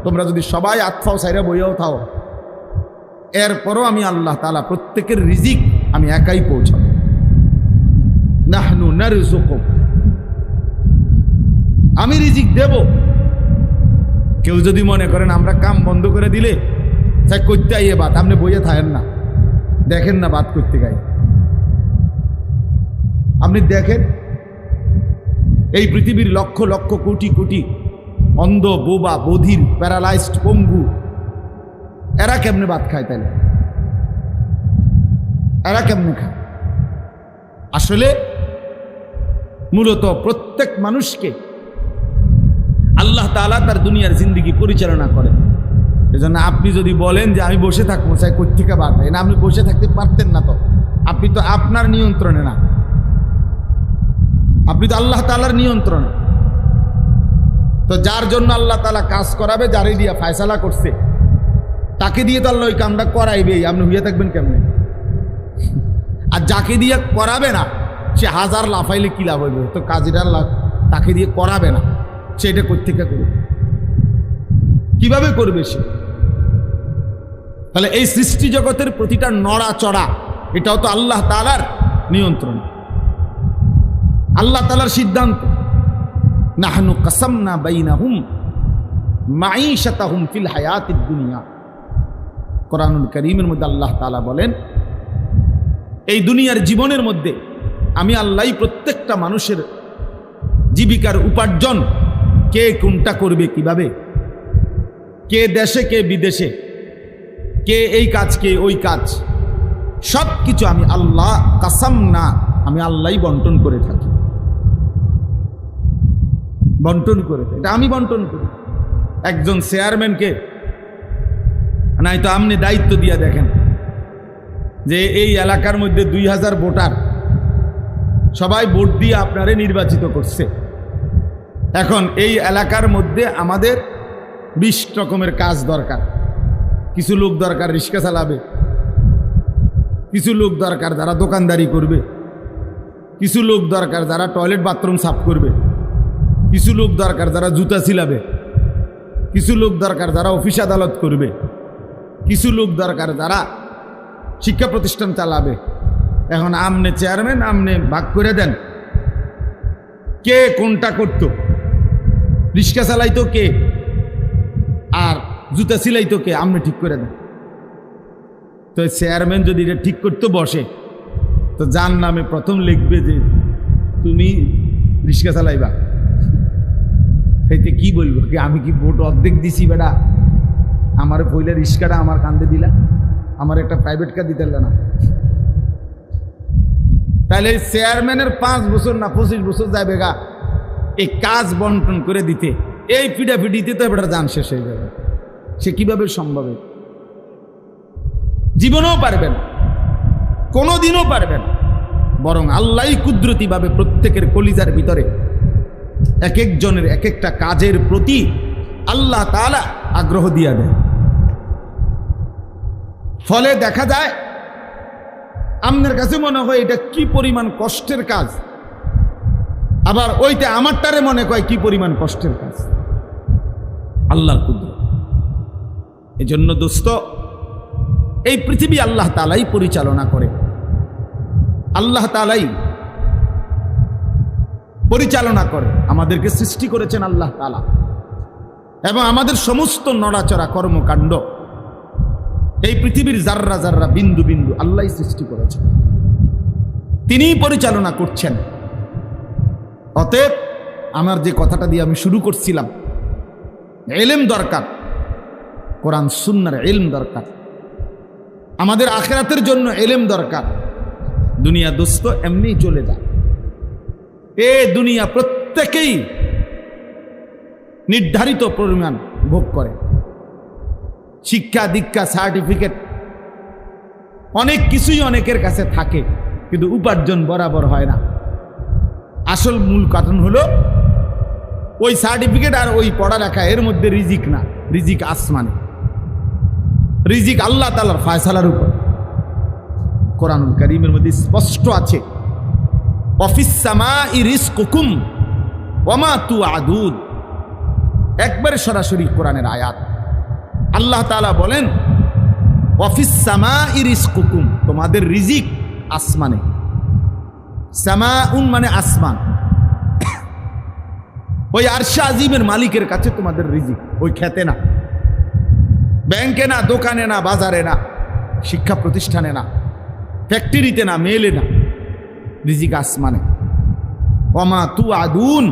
তোমরা যদি সবাই আতফাও সাইরা বইয়াও থাও, এরপরও আমি আল্লাহ তাআলা প্রত্যেকের রিজিক আমি একাই পৌঁছাবো। নাহনু নারযুকুক, আমি রিজিক দেব। কেউ যদি মনে করেন আমরা কাম বন্ধ করে দিলে তাই করতে আইয়ে বাত, আপনি বইয়ে থাকেন না, দেখেন না বাত করতে গাই। আপনি দেখেন এই পৃথিবীর লক্ষ লক্ষ কোটি কোটি অন্ধ, বোবা, বধির, প্যারালাইজড, পঙ্গু, এরা কেমনে ভাত খায়? তাইলে এরা কেমনে খায়? আসলে মূলত প্রত্যেক মানুষকে আল্লাহ তাআলা তার দুনিয়ার জিন্দেগি পরিচালনা করে। এজন্য আপনি যদি বলেন যে আমি বসে থাকবো, চাই কোত্থেকে বাদ হয় না, আপনি বসে থাকতে পারতেন না। তো আপনি তো আপনার নিয়ন্ত্রণে না, আপনি তো আল্লাহ তাআলার নিয়ন্ত্রণে। তো যার জন্য আল্লাহ তাআলা কাজ করাবে, যারে দিয়া ফায়সালা করছে, তাকে দিয়ে তো আল্লাহ ওই কামটা করাইবেই। আপনি হইয়া থাকবেন কেমনে? আর যাকে দিয়ে করাবে না, সে হাজার লাফাইলে কি লাভ হইবে? তো কাজীরা তাকে দিয়ে করাবে না, সে এটা কোত্থেকে করবে? কিভাবে করবে সে? তাহলে এই সৃষ্টি জগতের প্রতিটা নড়াচড়া এটাও তো আল্লাহ তাআলার নিয়ন্ত্রণ, আল্লাহ তাআলার সিদ্ধান্ত। নাহনু কাসামনা বাইনাহুম মাঈশাতাহুম ফিল হায়াতিদ দুনিয়া। কোরআনুল কারীমের মধ্যে আল্লাহ তাআলা বলেন, এই দুনিয়ার জীবনের মধ্যে আমি আল্লাহই প্রত্যেকটা মানুষের জীবিকার উপার্জন, কে কোনটা করবে, কিভাবে, কে দেশে কে বিদেশে, কে এই কাজ কে ওই কাজ, সব কিছু আমি আল্লাহ কাসাম না, আমি আল্লাহই বন্টন করে থাকি। বন্টন করে, এটা আমি বন্টন করি। একজন চেয়ারম্যানকে নাই তো আপনি দায়িত্ব দিয়ে দেখেন যে এই এলাকার মধ্যে 2000 ভোটার, সবাই ভোট দিয়ে আপনারে নির্বাচিত করছে। এখন এই এলাকার মধ্যে আমাদের 20 রকমের কাজ দরকার। কিছু লোক দরকার রিক্সা চালাবে, কিছু লোক দরকার যারা দোকানদারি করবে, কিছু লোক দরকার যারা টয়লেট বাথরুম সাফ করবে, কিছু লোক দরকার যারা জুতা সিলাবে, কিছু লোক দরকার যারা অফিস আদালত করবে, কিছু লোক দরকার যারা শিক্ষা প্রতিষ্ঠান চালাবে। এখন আমনে চেয়ারম্যান, আমনে ভাগ করে দেন কে কোনটা করত। রিক্সা চালাইতো কে আর জুতা সিলাইতো কে, আমনে ঠিক করে দেন। তো চেয়ারম্যান যদি এটা ঠিক করতে বসে, তো যার নামে প্রথম লিখবে যে তুমি রিক্সা চালাইবা। এতে কি বলবো, কি আমি কি ভোট অর্ধেক দিছি বেটা, আমার পয়লা রিক্সাটা আমার কান্দে দিলা, আমার একটা প্রাইভেট কার দিতে না। তাহলে চেয়ারম্যানের 5 বছর না 25 বছর যাবে গা এই কাজ বন্টন করে দিতে, এই পিডাপিডিতে তো এবার যান শেষ হয়ে যাবে। সে কিভাবে সম্ভব? জীবনেও পারবে না, কোনোদিনও পারবে না। বরং আল্লাহই কুদরতিভাবে প্রত্যেকের কলিজার ভিতরে এক একজনের এক একটা কাজের প্রতি আল্লাহ তাআলা আগ্রহ দিয়া দেয়। ফলে দেখা যায় আপনার কাছে মনে হয় এটা কি পরিমাণ কষ্টের কাজ, আবার ওইটা আমারটারে মনে হয় কি পরিমাণ কষ্টের কাজ। আল্লাহর কুদরত। এজন্য দোস্ত, এই পৃথিবী আল্লাহ তাআলাই পরিচালনা করে, আল্লাহ তাআলাই পরিচালনা করে। আমাদেরকে সৃষ্টি করেছেন আল্লাহ তাআলা, এবং আমাদের সমস্ত নড়াচড়া কর্মকাণ্ড, এই পৃথিবীর জাররা জাররা বিন্দু বিন্দু আল্লাহই সৃষ্টি করেছেন, তিনিই পরিচালনা করছেন। অতএব আমার যে কথাটা দিয়ে আমি শুরু করছিলাম, ইলম দরকার, কোরআন সুন্নাহর ইলম দরকার, আমাদের আখিরাতের জন্য ইলম দরকার। দুনিয়া দোস্ত এমনি চলে যায়, এ দুনিয়া প্রত্যেকেই নির্ধারিত পরিমাণ ভোগ করে। শিক্ষা দীক্ষা সার্টিফিকেট অনেক কিছুই অনেকের কাছে থাকে, কিন্তু উপার্জন বরাবর হয় না। আসল মূল কারণ হলো ওই সার্টিফিকেট আর ওই পড়ালেখা, এর মধ্যে রিজিক না, রিজিক আসমানে, রিজিক আল্লাহ তাআলার ফায়সালার উপর। কোরআনুল কারীমের মধ্যে স্পষ্ট আছে, ওয়াফিস সামাই রিজকুকুম ওয়া মা তুআদুন। একবারে সরাসরি কোরআনের আয়াত। আল্লাহ তাআলা বলেন ওয়াফিস সামাই রিজকুকুম, তোমাদের রিজিক আসমানে। সামাউন মানে আসমান, ওই আরশে আজিমের মালিকের কাছে তোমাদের রিজিক, ওই খেতে না, ব্যাংকে না, দোকানে না, বাজারে না, শিক্ষা প্রতিষ্ঠানে না, ফ্যাক্টরিতে না, মেলে না, রিজিক আসমানে। ওমা তুআদুন,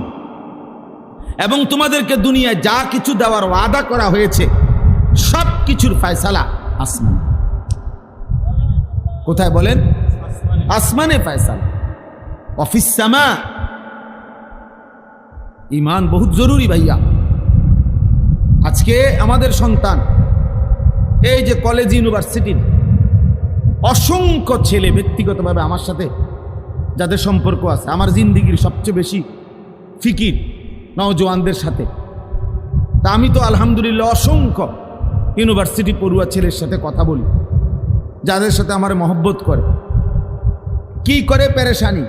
এবং তোমাদেরকে দুনিয়ায় যা কিছু দেওয়ার ওয়াদা করা হয়েছে সব কিছুর ফয়সালা আসমানে। কোথায় বলেন? আসমানে ফয়সালা। অফিস সামা। ঈমান বহুত জরুরি ভাইয়া। আজকে আমাদের সন্তান এই যে কলেজ ইউনিভার্সিটির অসংখ্য ছেলে, ব্যক্তিগতভাবে আমার সাথে যাদের সম্পর্ক আছে, আমার জিন্দিগির সবচেয়ে বেশি ফিকির নওজোয়ানদের সাথে। তা আমি তো আলহামদুলিল্লাহ অসংখ্য ইউনিভার্সিটি পড়ুয়া ছেলের সাথে কথা বলি, যাদের সাথে আমার মহব্বত করে। কি করে পেরেশানি,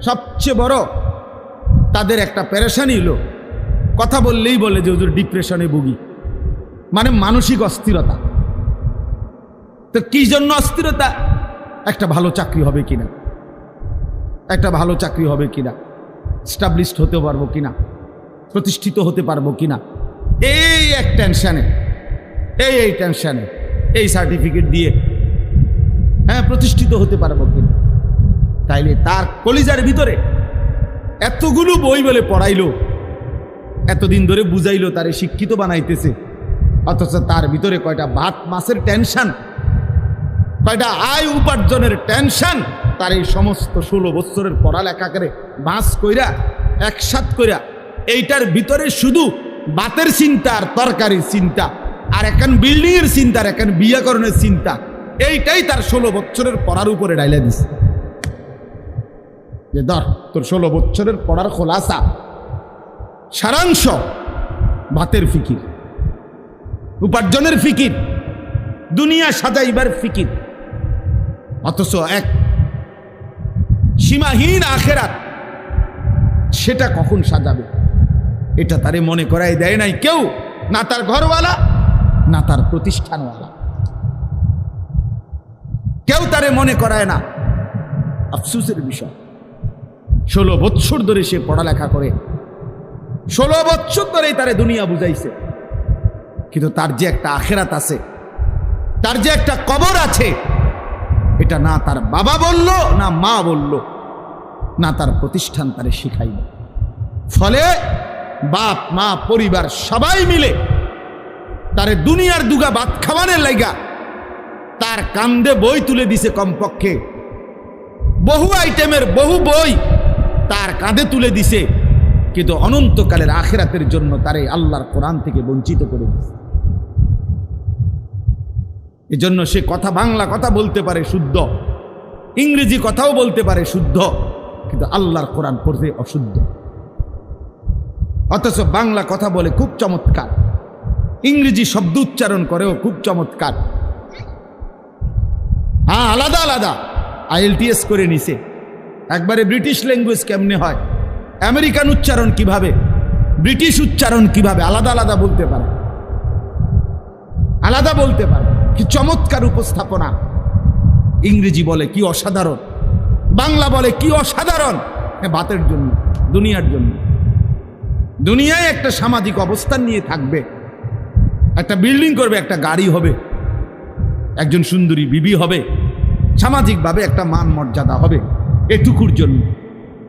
সবচেয়ে বড় তাদের একটা পেরেশানি হলো কথা বললেই বলে যে হুজুর ডিপ্রেশনে ভুগি, মানে মানসিক অস্থিরতা। তো কি জন্য অস্থিরতা? একটা ভালো চাকরি হবে কিনা, একটা ভালো চাকরি হবে কিনা, স্টাবলিশড হতে পারবো কিনা, প্রতিষ্ঠিত হতে পারবো কিনা, এই এক টেনশনে, এই টেনশনে, এই সার্টিফিকেট দিয়ে হ্যাঁ প্রতিষ্ঠিত হতে পারবো কিনা। তাইলে তার কলিজার ভিতরে এতগুলো বই বলে পড়াইলো, এতদিন ধরে বুঝাইলো, তারে শিক্ষিত বানাইতেছে, অথচ তার ভিতরে কয়টা ভাত মাছের টেনশন, কয়টা আয় উপার্জনের টেনশন, তার এই সমস্ত 16 বছরের পড়ালেখা করে বাঁচ কইরা একসাথ কইরা এইটার ভিতরে শুধু বাতের চিন্তা আর তরকারির চিন্তা, আর এখন বিল্ডিং এর চিন্তা, আর এখন বিয়াকরণের চিন্তা, এইটাই তার 16 বছরের পড়ার উপরে ডাইলা দিছে। যে ধর তোর 16 বছরের পড়ার খোলাসা, সারাংশ ভাতের ফিকির, উপার্জনের ফিকির, দুনিয়া সাজাইবার ফিকির, অথচ এক সীমাহীন আখেরাত, সেটা কখন সাজাবে এটা তারে মনে করাই দেয় নাই কেউ, না তার ঘরওয়ালা না তার প্রতিষ্ঠানওয়ালা, কেউ তারে মনে করায় না। আফসোসের বিষয়, 16 বছর ধরে সে পড়ালেখা করে, 16 বছর ধরেই তারে দুনিয়া বুঝাইছে, কিন্তু তার যে একটা আখেরাত আছে, তার যে একটা কবর আছে, এটা না তার বাবা বলল, না মা বলল, না তার প্রতিষ্ঠান তারে শিখাইল। ফলে বাপ মা পরিবার সবাই মিলে তারে দুনিয়ার দুগা ভাত খাওয়ানোর লাইগা তার কান্দে বই তুলে দিছে, কমপক্ষে বহু আইটেমের বহু বই তার কাঁধে তুলে দিছে, কিন্তু অনন্তকালের আখিরাতের জন্য তারে আল্লাহর কোরআন থেকে বঞ্চিত করে দিছে। এজন্য সে কথা, বাংলা কথা বলতে পারে শুদ্ধ, ইংরেজি কথাও বলতে পারে শুদ্ধ, কিন্তু আল্লাহর কোরআন পড়তে অশুদ্ধ। অথচ বাংলা কথা বলে খুব চমৎকার, ইংরেজি শব্দ উচ্চারণ করেও খুব চমৎকার। হ্যাঁ, আলাদা আলাদা IELTS করে নিছে, একবারে ব্রিটিশ ল্যাঙ্গুয়েজ কেমনে হয়, আমেরিকান উচ্চারণ কিভাবে, ব্রিটিশ উচ্চারণ কিভাবে, আলাদা আলাদা বলতে পারে, আলাদা বলতে পারে। কি চমৎকার উপস্থাপনা! ইংরেজি বলে কি অসাধারণ, বাংলা বলে কি অসাধারণ। ভাতের জন্য, দুনিয়ার জন্য, দুনিয়ায় একটা সামাজিক অবস্থান নিয়ে থাকবে, একটা বিল্ডিং করবে, একটা গাড়ি হবে, একজন সুন্দরী বিবি হবে, সামাজিকভাবে একটা মান মর্যাদা হবে, এটুকুর জন্য।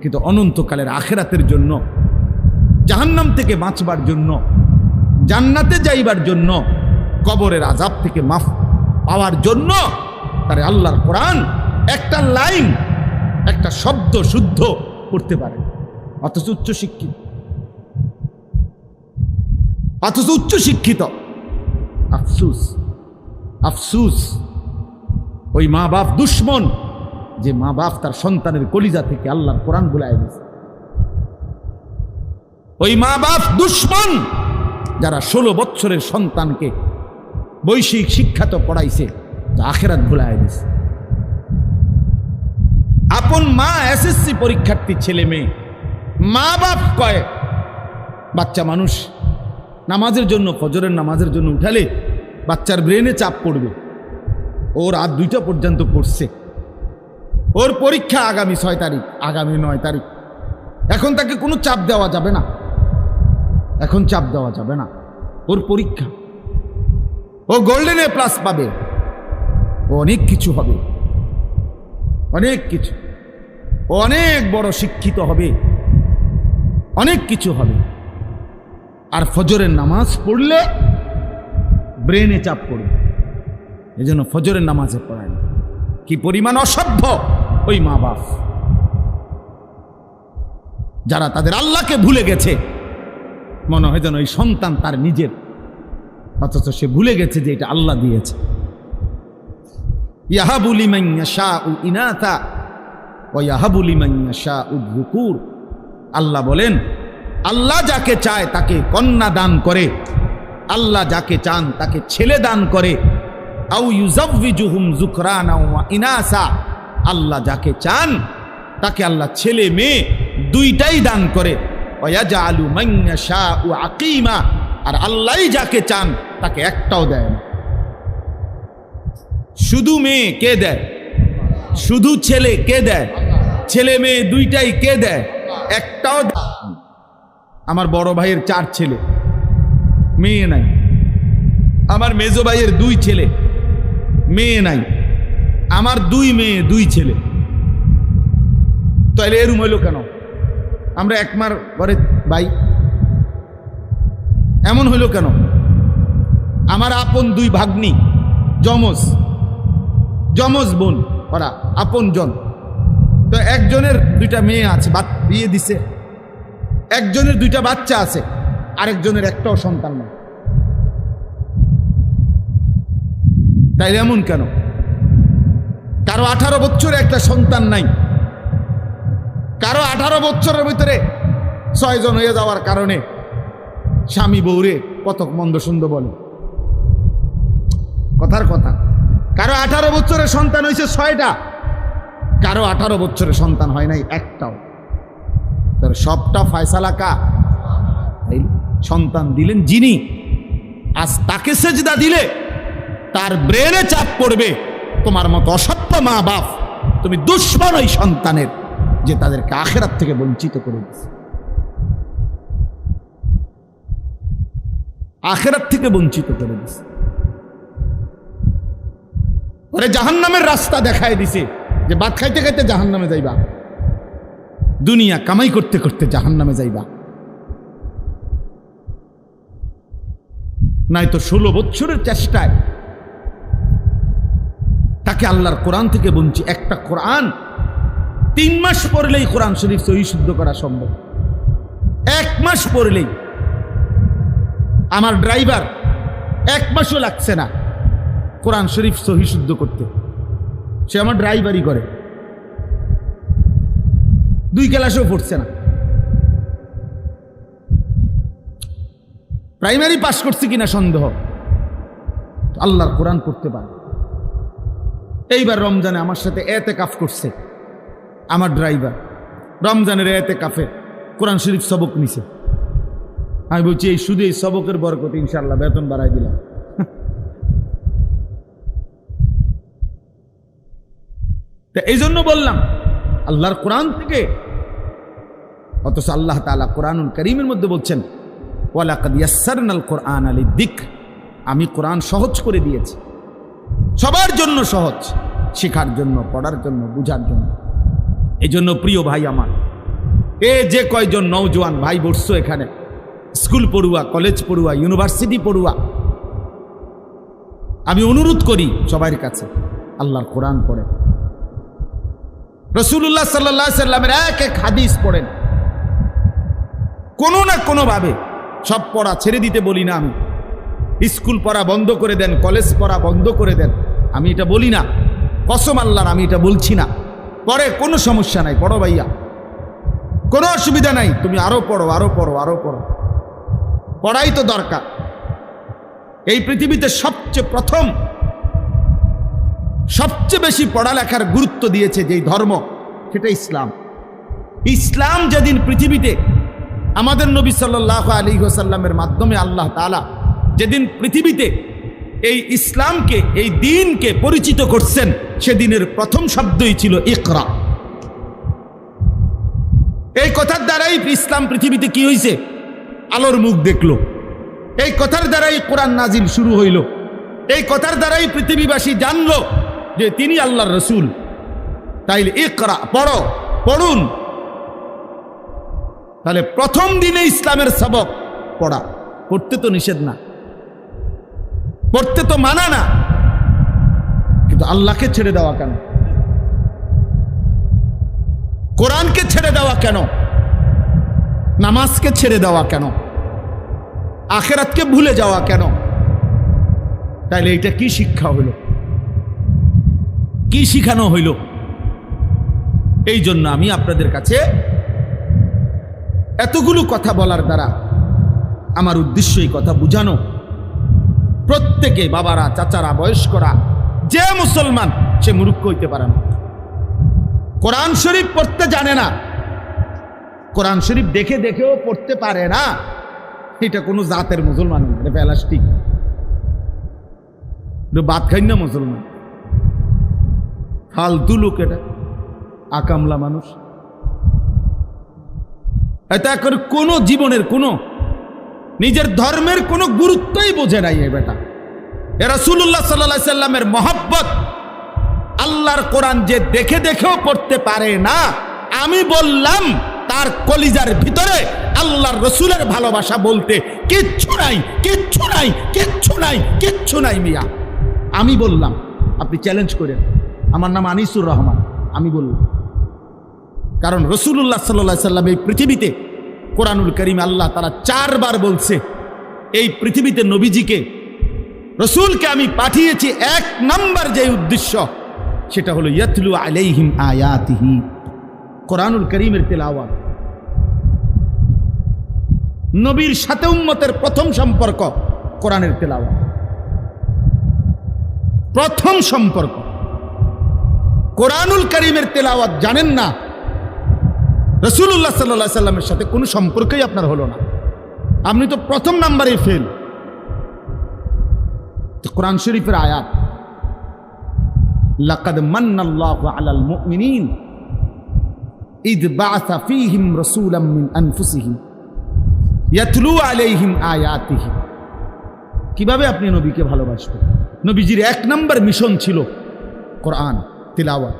কিন্তু অনন্তকালের আখেরাতের জন্য, জাহান্নাম থেকে বাঁচবার জন্য, জান্নাতে যাইবার জন্য, কবরের আযাব থেকে মাফ পাওয়ার জন্য তারে আল্লাহর কোরআন একটা লাইন, একটা শব্দ শুদ্ধ করতে পারে। অথচ উচ্চ শিক্ষিত। আফসুস, আফসুস, ওই মা বাপ দুশ্মন, যে মা বাপ তার সন্তানের কলিজা থেকে আল্লাহর কোরআন বুলায় দিয়েছে। ওই মা বাপ দুশ্মন যারা 16 বছরের সন্তানকে বৈষয়িক শিক্ষা তো পড়াইছে, আখেরাত ভুলায় দিয়েছে। আপন মা SSC পরীক্ষার্থী ছেলে মেয়ে, মা বাপ কয় বাচ্চা মানুষ নামাজের জন্য, ফজরের নামাজের জন্য উঠালে বাচ্চার ব্রেনে চাপ পড়বে। ও রাত 2টা পর্যন্ত পড়ছে, ওর পরীক্ষা আগামী 6 তারিখ, আগামী 9 তারিখ। এখন তাকে কোনো চাপ দেওয়া যাবে না, এখন চাপ দেওয়া যাবে না। ওর পরীক্ষা, ও গোল্ডেন এ প্লাস পাবে, ও অনেক কিছু হবে, অনেক কিছু, ও অনেক বড় শিক্ষিত হবে, অনেক কিছু হবে। আর ফজরের নামাজ পড়লে ব্রেনে চাপ পড়বে, এই জন্য ফজরের নামাজে পড়ায় না। কি পরিমাণ অসভ্য ওই মা বাপ, যারা তাদের আল্লাহকে ভুলে গেছে। মনে হয় যেন ওই সন্তান তার নিজের, অথচ সে ভুলে গেছে যে এটা আল্লাহ দিয়েছে। ইয়াহাবু লিমান ইয়াশাউ ইনাথা ওয়া ইয়াহাবু লিমান ইয়াশাউ যুকুর। আল্লাহ বলেন, আল্লাহ যাকে চায় তাকে কন্যা দান করে, আল্লাহ যাকে চান তাকে ছেলে দান করে। আও ইউজাউযিজুহুম যুকরানা ওয়া ইনাসা, আল্লাহ যাকে চান তাকে আল্লাহ ছেলে মেয়ে দুইটাই দান করে। ওয়া ইয়াজআলু মান ইয়াশাউ আকিমা, আর আল্লাহই যাকে চান তাকে একটাও দেয় না। শুধু মেয়ে কে দেয়? শুধু ছেলে কে দেয়? ছেলে মেয়ে দুইটাই কে দেয়? একটাও। আমার বড় ভাইয়ের 4 ছেলে, মেয়ে নাই। আমার মেজো ভাইয়ের 2 ছেলে, মেয়ে নাই। আমার 2 মেয়ে 2 ছেলে। তাহলে এরম হইল কেন? আমরা একমার ঘরে ভাই, এমন হইল কেন? আমার আপন 2 ভাগ্নি, যমজ যমজ বোন, ওরা আপন জন। তো একজনের 2টা মেয়ে আছে, বিয়ে দিছে। একজনের 2টা বাচ্চা আছে, আরেকজনের একটাও সন্তান নেই। তাইলে এমন কেন? কারো 18 বছরে একটা সন্তান নাই, কারো 18 বছরের ভিতরে 6 জন হয়ে যাওয়ার কারণে স্বামী বউরে কত মন্দ সুন্দর বলে। কথার কথা, কারো 18 বছরের সন্তান হয়েছে 6টা, কারো 18 বছরের সন্তান হয় নাই একটাও। তার সবটা ফয়সালা কা? সন্তান দিলেন যিনি। আজ তাকে সেজদা দিলে তার ব্রেনে চাপ পড়বে। তোমার মতো অসভ্য মা বাপ, তুমি দুশ্মন ওই সন্তানের, যে তাদেরকে আখিরাত থেকে বঞ্চিত করে দিয়েছে, আখিরাত থেকে বঞ্চিত করে দিয়েছে। ওরে জাহান্নামের রাস্তা দেখায় দিছে, যে ভাত খাইতে খাইতে জাহান্নামে যাইবা, দুনিয়া কামাই করতে করতে জাহান্নামে যাইবা। নাই তো 16 বছরের চেষ্টায় তাকে আল্লাহর কোরআন থেকে বঞ্চিত। একটা কোরআন 3 মাস পড়লেই কোরআন শরীফ সহি শুদ্ধ করা সম্ভব, 1 মাস পড়লেই। আমার ড্রাইভার 1 মাসও লাগছে না কোরআন শরীফ সহি শুদ্ধ করতে, সে আমার ড্রাইভারই করে, 2 ক্লাসেও পড়ছে না। প্রাইমারি পাস করছে কিনা সন্দেহ, আল্লাহর কোরআন পড়তে পারে। এইবার রমজানে আমার সাথে এতেকাফ করছে আমার ড্রাইভার, রমজানের এতেকাফে কোরআন শরীফ সবক নিছে। আমি বলছি এই শুধু এই সবকের বরকতে ইনশাআল্লাহ বেতন বাড়াই দিলাম। তা এই জন্য বললাম আল্লাহর কোরআন থেকে। অথচ আল্লাহ তাআলা কোরআনুল কারীমের মধ্যে বলছেন, ওয়ালাকাদ ইয়াসসারনাল কোরআনা লিযিকর, আমি কোরআন সহজ করে দিয়েছি, সবার জন্য সহজ, শেখার জন্য, পড়ার জন্য, বুঝার জন্য। এই জন্য প্রিয় ভাই আমার, যে কয়জন নওজোয়ান ভাই বসছো এখানে, স্কুল পড়ুয়া, কলেজ পড়ুয়া, ইউনিভার্সিটি পড়ুয়া, আমি অনুরোধ করি সবার কাছে, আল্লাহর কোরআন পড়েন। রাসূলুল্লাহ সাল্লাল্লাহু আলাইহি সাল্লামের এক হাদিস পড়েন, কোনো না কোনো ভাবে। সব পড়া ছেড়ে দিতে বলি না আমি, স্কুল পড়া বন্ধ করে দেন, কলেজ পড়া বন্ধ করে দেন, আমি এটা বলি না, কসম আল্লাহর আমি এটা বলছি না। পরে কোনো সমস্যা নাই, পড়ো ভাইয়া, কোনো অসুবিধা নাই, তুমি আরো পড়ো, আরো পড়ো, আরো পড়ো, পড়াই তো দরকার। এই পৃথিবীতে সবচেয়ে প্রথম, সবচেয়ে বেশি পড়ালেখার গুরুত্ব দিয়েছে যেই ধর্ম, সেটা ইসলাম। ইসলাম যেদিন পৃথিবীতে আমাদের নবী সাল্লাল্লাহু আলাইহি ওয়াসাল্লামের মাধ্যমে আল্লাহ তাআলা যেদিন পৃথিবীতে এই ইসলামকে, এই দ্বীনকে পরিচিত করছেন, সেদিনের প্রথম শব্দই ছিল ইকরা। এই কথার দ্বারাই ইসলাম পৃথিবীতে কি হয়েছে? আলোর মুখ দেখলো। এই কথার দ্বারাই কোরআন নাজিল শুরু হইল। এই কথার দ্বারাই পৃথিবীবাসী জানলো যে তিনি আল্লাহর রসুল। তাইলে ইকরা, পড়ো, পড়ুন। তাহলে প্রথম দিনে ইসলামের সবক পড়া। পড়তে তো নিষেধ না, পড়তে তো মানা না, কিন্তু আল্লাহকে ছেড়ে দেওয়া কেন? কোরআনকে ছেড়ে দেওয়া কেন? নামাজকে ছেড়ে দেওয়া কেন? আখিরাতকে ভুলে যাওয়া কেন? তাইলে এটা কি শিক্ষা হইল? কি শিখানো হইল? এই জন্য আমি আপনাদের কাছে এতগুলো কথা বলার দ্বারা আমার উদ্দেশ্য এই কথা বুঝানো, প্রত্যেকে, বাবারা, চাচারা, বয়স্করা, যে মুসলমান সে মূর্খ হইতে পারে না। কোরআন শরীফ পড়তে জানে না, কোরআন শরীফ দেখে দেখেও পড়তে পারে না, এটা কোনো জাতের মুসলমান, এটা প্লাস্টিক, বাদ খাই না মুসলমান, ফালতু লোক, এটা আকামলা মানুষ। এটা করে কোনো জীবনের কোনো নিজের ধর্মের কোনো গুরুত্বই বোঝে নাই এ বেটা। এ রাসূলুল্লাহ সাল্লাল্লাহু আলাইহি সাল্লামের মহব্বত, আল্লাহর কোরআন যে দেখে দেখেও পড়তে পারে না, আমি বললাম তার কলিজার ভিতরে আল্লাহর রসুলের ভালোবাসা বলতে কিচ্ছু নাই, কিচ্ছু নাই, কিচ্ছু নাই, কিচ্ছু নাই মিয়া। আমি বললাম, আপনি চ্যালেঞ্জ করেন। আমার নাম আনিসুর রহমান, আমি বললাম। কারণ রাসূলুল্লাহ সাল্লাল্লাহু আলাইহি সাল্লাম এই পৃথিবীতে, কোরআনুল কারীম আল্লাহ তাআলা 4 বার বলছে এই পৃথিবীতে নবীজিকে, রসুলকে আমি পাঠিয়েছি 1 নাম্বার যে উদ্দেশ্য, সেটা হলো ইয়াতলু আলাইহিম আয়াতিহি, কোরআনুল কারীমের তেলাওয়াত। নবীর সাথে উম্মতের প্রথম সম্পর্ক কোরআনের তেলাওয়াত, প্রথম সম্পর্ক। কোরআনুল কারীমের তেলাওয়াত জানেন না, রাসূলুল্লাহ সাল্লাল্লাহু আলাইহি সাল্লামের সাথে কোনো সম্পর্কই আপনার হলো না, আপনি তো প্রথম নাম্বারে ফেল। কোরআন শরীফের আয়াত, লাকাদ মান্নাল্লাহু আলাল মুমিনিন ইদ বাআসা ফীহিম রাসূলাম মিন আনফুসিহিম ইয়াতলু আলাইহিম আয়াতিহি। কিভাবে আপনি নবীকে ভালোবাসবেন? নবীজির 1 নাম্বার মিশন ছিল কোরআন তিলাওয়াত।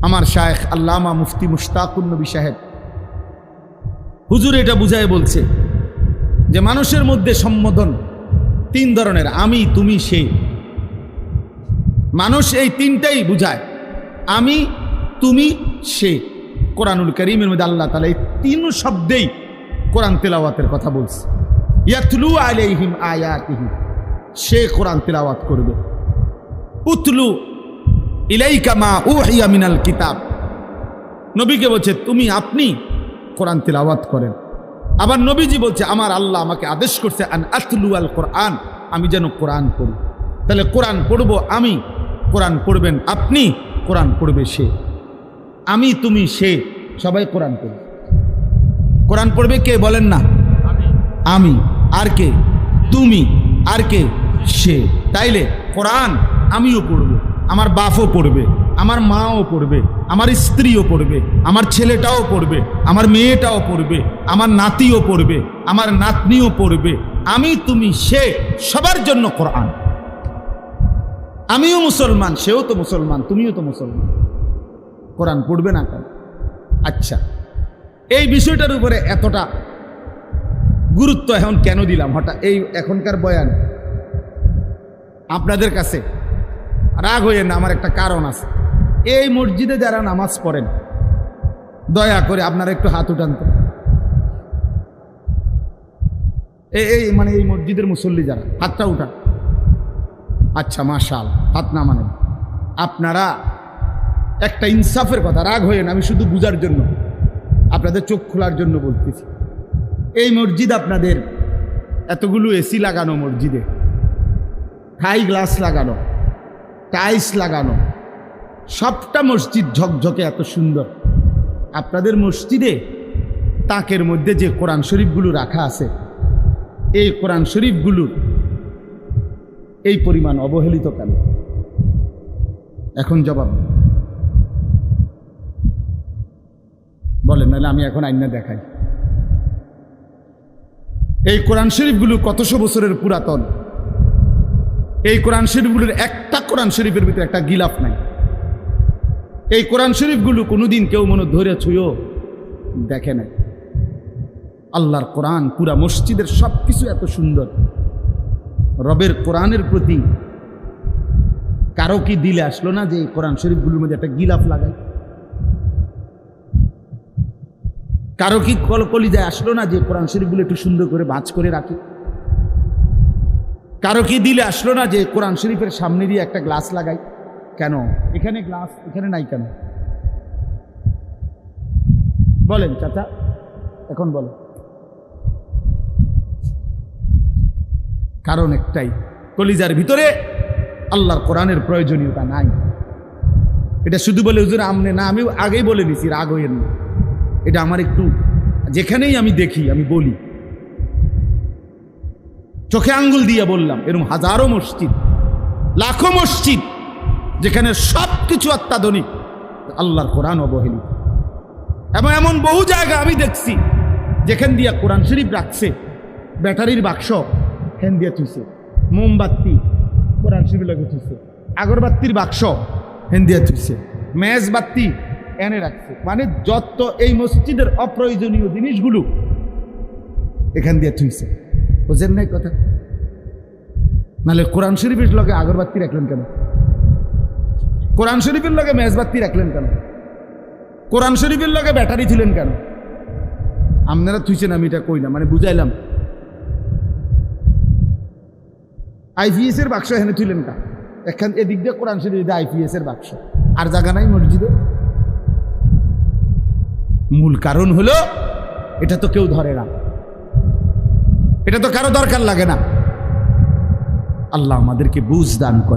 আমার শায়েখ আল্লামা মুফতি মুশতাকুন নবী সাহেব হুজুর এটা বুঝায় বলছে যে মানুষের মধ্যে সম্বোধন 3 ধরনের, আমি, তুমি, সে। মানুষ এই 3টাই বুঝায়, আমি, তুমি, সে। কোরআনুল কারীমের মধ্যে আল্লাহ তাআলা এই 3 শব্দেই কোরআন তেলাওয়াতের কথা বলছে। ইয়াতলু আলাইহিম আয়াতিহি, সে কোরআন তেলাওয়াত করবে। উতলু ইলাইকা মা উহিয়া মিনাল কিতাব, নবীকে বলছে তুমি, আপনি কোরআন তেলাওয়াত করেন। আবার নবীজি বলছে আমার আল্লাহ আমাকে আদেশ করছে আন আতলু আল কোরআন, আমি যেন কোরআন পড়ি। তাহলে কোরআন পড়বো আমি, কোরআন পড়বেন আপনি, কোরআন পড়বে সে। আমি, তুমি, সে, সবাই কোরআন পড়বে। কোরআন পড়বে কে বলেন না? আমি। আর কে? তুমি। আর কে? সে। তাইলে কোরআন আমিও পড়ব, আমার বাপও পড়বে, আমার মাও পড়বে, আমার স্ত্রীও পড়বে, আমার ছেলেটাও পড়বে, আমার মেয়েটাও পড়বে, আমার নাতিও পড়বে, আমার নাতনিও পড়বে। আমি, তুমি, সে, সবার জন্য কোরআন। আমিও মুসলমান, সেও তো মুসলমান, তুমিও তো মুসলমান, কোরআন পড়বে না কেন? আচ্ছা, এই বিষয়টার উপরে এতটা গুরুত্ব এখন কেন দিলাম হঠাৎ এই এখনকার বয়ান? আপনাদের কাছে রাগ হইয়ে না, আমার একটা কারণ আছে। এই মসজিদে যারা নামাজ পড়েন, দয়া করে আপনারা একটু হাত উঠান তো। এই মানে এই মসজিদের মুসল্লি যারা, হাতটা উঠান। আচ্ছা, মাশাআল্লাহ, হাত না মানে আপনারা একটা ইনসাফের কথা, রাগ হয়ে না, আমি শুধু বুঝার জন্য, আপনাদের চোখ খোলার জন্য বলতেছি। এই মসজিদ আপনাদের এতগুলো এসি লাগানো, মসজিদে হাই গ্লাস লাগানো, টাইলস লাগানো, সবটা মসজিদ ঝকঝকে এত সুন্দর। আপনাদের মসজিদে তাকের মধ্যে যে কোরআন শরীফগুলো রাখা আছে, এই কোরআন শরীফগুলোর এই পরিমাণ অবহেলিত কেন? এখন জবাব দেন। বলেন, নাহলে আমি এখন আইনা দেখাই। এই কোরআন শরীফগুলো কতশো বছরের পুরাতন। এই কোরআন শরীফগুলোর একটা কোরআন শরীফের ভিতরে একটা গিলাফ নাই। এই কোরআন শরীফগুলো কোনোদিন কেউ মনে ধরে ছুঁয়েও দেখে নাই। আল্লাহর কোরআন, পুরা মসজিদের সব কিছু এত সুন্দর। রবের কোরআনের প্রতি কারো কি দিলে আসলো না যে এই কোরআন শরীফগুলোর মধ্যে একটা গিলাফ লাগাই? কারো কি কলিজায় আসলো না যে কোরআন শরীফগুলো একটু সুন্দর করে ভাঁজ করে রাখি? কারো কি দিলে আসলো না যে কোরআন শরীফের সামনে দিয়ে একটা গ্লাস লাগাই? কেন এখানে গ্লাস এখানে নাই কেন? বলেন চাচা, এখন বলেন। কারণ একটাই, কলিজার ভিতরে আল্লাহর কোরআনের প্রয়োজনীয়তা নাই। এটা শুধু বলে হুজুর আমনে না, আমি আগেই বলে দিছি, রাগ হইয়েন না। এটা আমার একটু, যেখানেই আমি দেখি আমি বলি, চোখে আঙ্গুল দিয়ে বললাম, এরকম হাজারো মসজিদ, লাখো মসজিদ যেখানে সব কিছু অত্যাধুনিক, আল্লাহর কোরআন অবহেলিত। এবং এমন বহু জায়গা আমি দেখছি যেখান দিয়া কোরআন শরীফ রাখছে, ব্যাটারির বাক্স হ্যান দিয়ে থুইছে, মোমবাতি কোরআন শরীফ লাগে থুইছে, আগরবাতির বাক্স হ্যান দিয়ে থুইছে, মেজবাতি এনে রাখছে। মানে যত এই মসজিদের অপ্রয়োজনীয় জিনিসগুলো এখান দিয়ে থুইছে। বুঝেন নাই কথা? নাহলে কোরআন শরীফের লগে আগরবাতি রাখলেন কেন? কোরআন শরীফের লগে মেজবাতি রাখলেন কেন? কোরআন শরীফের লগে ব্যাটারি থুলেন কেন? আপনারা থুইছেন, আমি এটা কই না, মানে বুঝাইলাম। আইপিএস এর বাক্স এখানে থুলেন কেন? এখান এদিক দিয়ে কোরআন শরীফ, আইপিএস এর বাক্স, আর জায়গা নাই মসজিদে। মূল কারণ হলো এটা তো কেউ ধরে না, এটা তো কারো দরকার লাগে না। আল্লাহ আমাদেরকে বুঝ দান করে।